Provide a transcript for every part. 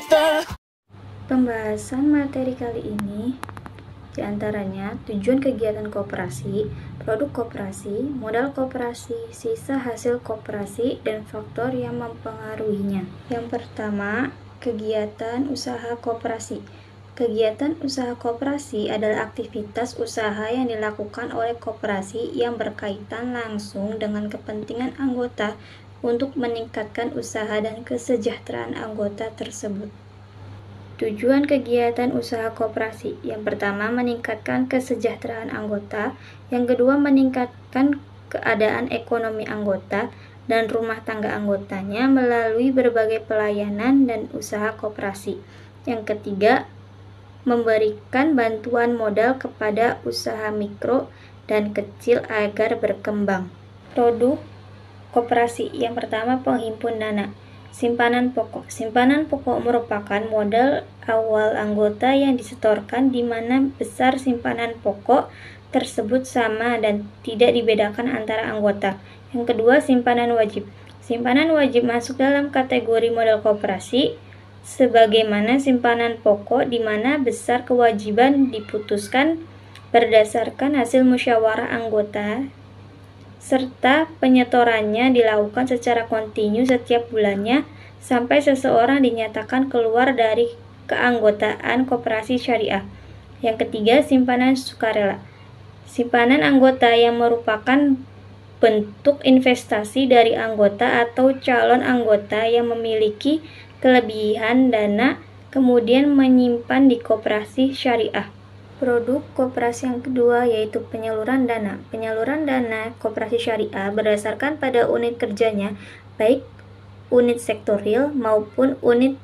together. Pembahasan materi kali ini diantaranya tujuan kegiatan koperasi, produk koperasi, modal koperasi, sisa hasil koperasi, dan faktor yang mempengaruhinya. Yang pertama, kegiatan usaha koperasi. Kegiatan usaha koperasi adalah aktivitas usaha yang dilakukan oleh koperasi yang berkaitan langsung dengan kepentingan anggota untuk meningkatkan usaha dan kesejahteraan anggota tersebut. Tujuan kegiatan usaha koperasi. Yang pertama, meningkatkan kesejahteraan anggota. Yang kedua, meningkatkan keadaan ekonomi anggota dan rumah tangga anggotanya melalui berbagai pelayanan dan usaha koperasi. Yang ketiga, memberikan bantuan modal kepada usaha mikro dan kecil agar berkembang. Produk koperasi. Yang pertama, penghimpun dana. Simpanan pokok. Simpanan pokok merupakan modal awal anggota yang disetorkan di mana besar simpanan pokok tersebut sama dan tidak dibedakan antara anggota. Yang kedua, simpanan wajib. Simpanan wajib masuk dalam kategori modal koperasi sebagaimana simpanan pokok di mana besar kewajiban diputuskan berdasarkan hasil musyawarah anggota serta penyetorannya dilakukan secara kontinu setiap bulannya sampai seseorang dinyatakan keluar dari keanggotaan koperasi syariah. Yang ketiga, simpanan sukarela. Simpanan anggota yang merupakan bentuk investasi dari anggota atau calon anggota yang memiliki kelebihan dana kemudian menyimpan di koperasi syariah. Produk koperasi yang kedua yaitu penyaluran dana. Penyaluran dana koperasi syariah berdasarkan pada unit kerjanya, baik unit sektorial maupun unit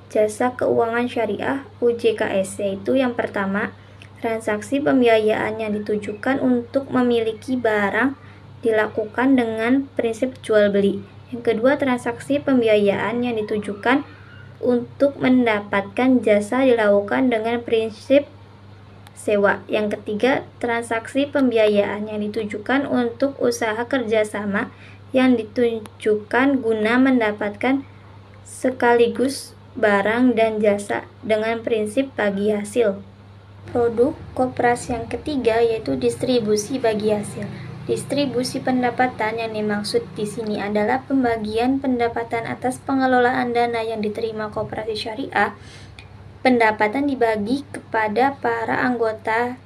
jasa keuangan syariah UJKS, yaitu yang pertama, transaksi pembiayaan yang ditujukan untuk memiliki barang dilakukan dengan prinsip jual beli. Yang kedua, transaksi pembiayaan yang ditujukan untuk mendapatkan jasa dilakukan dengan prinsip sewa. Yang ketiga, transaksi pembiayaan yang ditujukan untuk usaha kerjasama yang ditujukan guna mendapatkan sekaligus barang dan jasa dengan prinsip bagi hasil. Produk koperasi yang ketiga yaitu distribusi bagi hasil. Distribusi pendapatan yang dimaksud di sini adalah pembagian pendapatan atas pengelolaan dana yang diterima koperasi syariah. Pendapatan dibagi kepada para anggota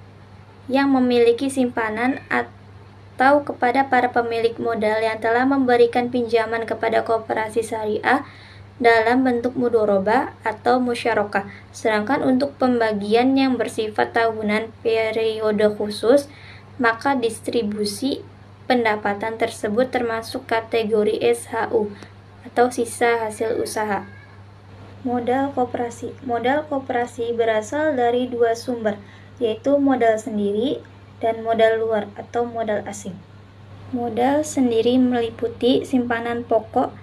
yang memiliki simpanan atau kepada para pemilik modal yang telah memberikan pinjaman kepada koperasi syariah dalam bentuk mudhorobah atau musyarakah. Sedangkan untuk pembagian yang bersifat tahunan periode khusus, maka distribusi pendapatan tersebut termasuk kategori SHU atau sisa hasil usaha. Modal koperasi. Modal koperasi berasal dari dua sumber, yaitu modal sendiri dan modal luar atau modal asing. Modal sendiri meliputi simpanan pokok,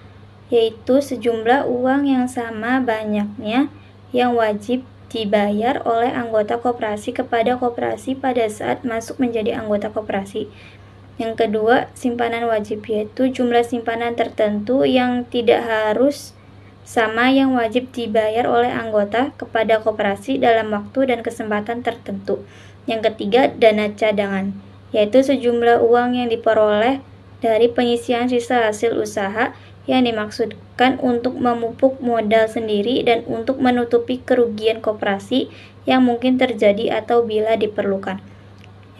yaitu sejumlah uang yang sama banyaknya yang wajib dibayar oleh anggota koperasi kepada koperasi pada saat masuk menjadi anggota koperasi. Yang kedua, simpanan wajib, yaitu jumlah simpanan tertentu yang tidak harus sama yang wajib dibayar oleh anggota kepada koperasi dalam waktu dan kesempatan tertentu. Yang ketiga, dana cadangan, yaitu sejumlah uang yang diperoleh dari penyisian sisa hasil usaha yang dimaksudkan untuk memupuk modal sendiri dan untuk menutupi kerugian koperasi yang mungkin terjadi atau bila diperlukan.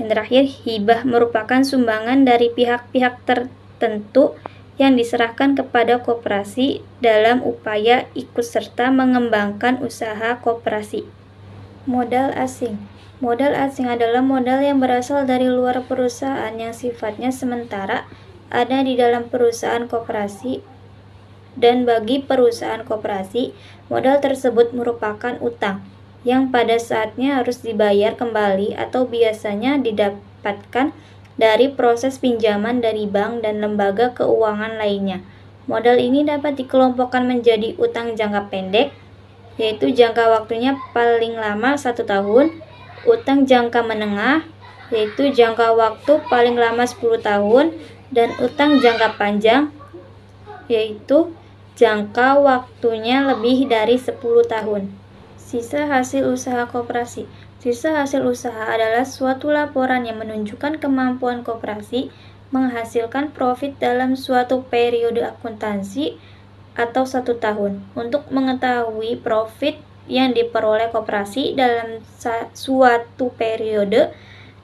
Yang terakhir, hibah merupakan sumbangan dari pihak-pihak tertentu yang diserahkan kepada koperasi dalam upaya ikut serta mengembangkan usaha koperasi. Modal asing. Modal asing adalah modal yang berasal dari luar perusahaan yang sifatnya sementara ada di dalam perusahaan koperasi, dan bagi perusahaan koperasi, modal tersebut merupakan utang yang pada saatnya harus dibayar kembali atau biasanya didapatkan dari proses pinjaman dari bank dan lembaga keuangan lainnya. Modal ini dapat dikelompokkan menjadi utang jangka pendek, yaitu jangka waktunya paling lama 1 tahun, utang jangka menengah, yaitu jangka waktu paling lama 10 tahun, dan utang jangka panjang, yaitu jangka waktunya lebih dari 10 tahun. Sisa hasil usaha koperasi. Sisa hasil usaha adalah suatu laporan yang menunjukkan kemampuan koperasi menghasilkan profit dalam suatu periode akuntansi atau 1 tahun. Untuk mengetahui profit yang diperoleh koperasi dalam suatu periode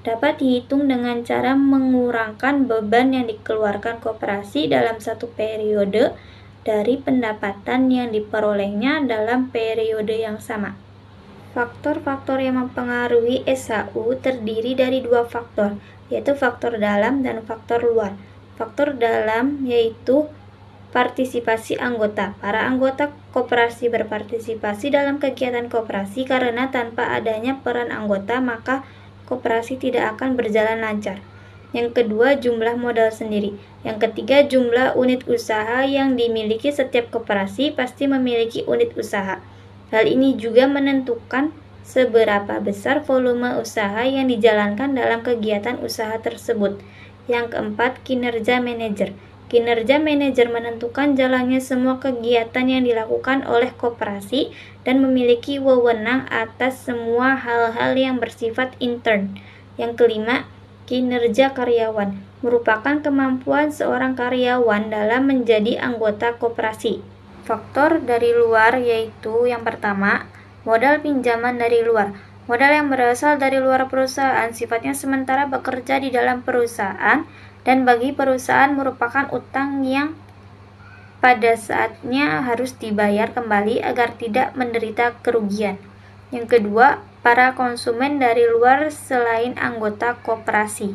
dapat dihitung dengan cara mengurangkan beban yang dikeluarkan koperasi dalam satu periode dari pendapatan yang diperolehnya dalam periode yang sama. Faktor-faktor yang mempengaruhi SHU terdiri dari 2 faktor, yaitu faktor dalam dan faktor luar. Faktor dalam yaitu partisipasi anggota. Para anggota koperasi berpartisipasi dalam kegiatan koperasi karena tanpa adanya peran anggota maka koperasi tidak akan berjalan lancar. Yang kedua, jumlah modal sendiri. Yang ketiga, jumlah unit usaha yang dimiliki setiap koperasi pasti memiliki unit usaha. Hal ini juga menentukan seberapa besar volume usaha yang dijalankan dalam kegiatan usaha tersebut. Yang keempat, kinerja manajer. Kinerja manajer menentukan jalannya semua kegiatan yang dilakukan oleh koperasi dan memiliki wewenang atas semua hal-hal yang bersifat intern. Yang kelima, kinerja karyawan merupakan kemampuan seorang karyawan dalam menjadi anggota koperasi. Faktor dari luar yaitu yang pertama, modal pinjaman dari luar. Modal yang berasal dari luar perusahaan sifatnya sementara bekerja di dalam perusahaan dan bagi perusahaan merupakan utang yang pada saatnya harus dibayar kembali agar tidak menderita kerugian. Yang kedua, para konsumen dari luar selain anggota koperasi.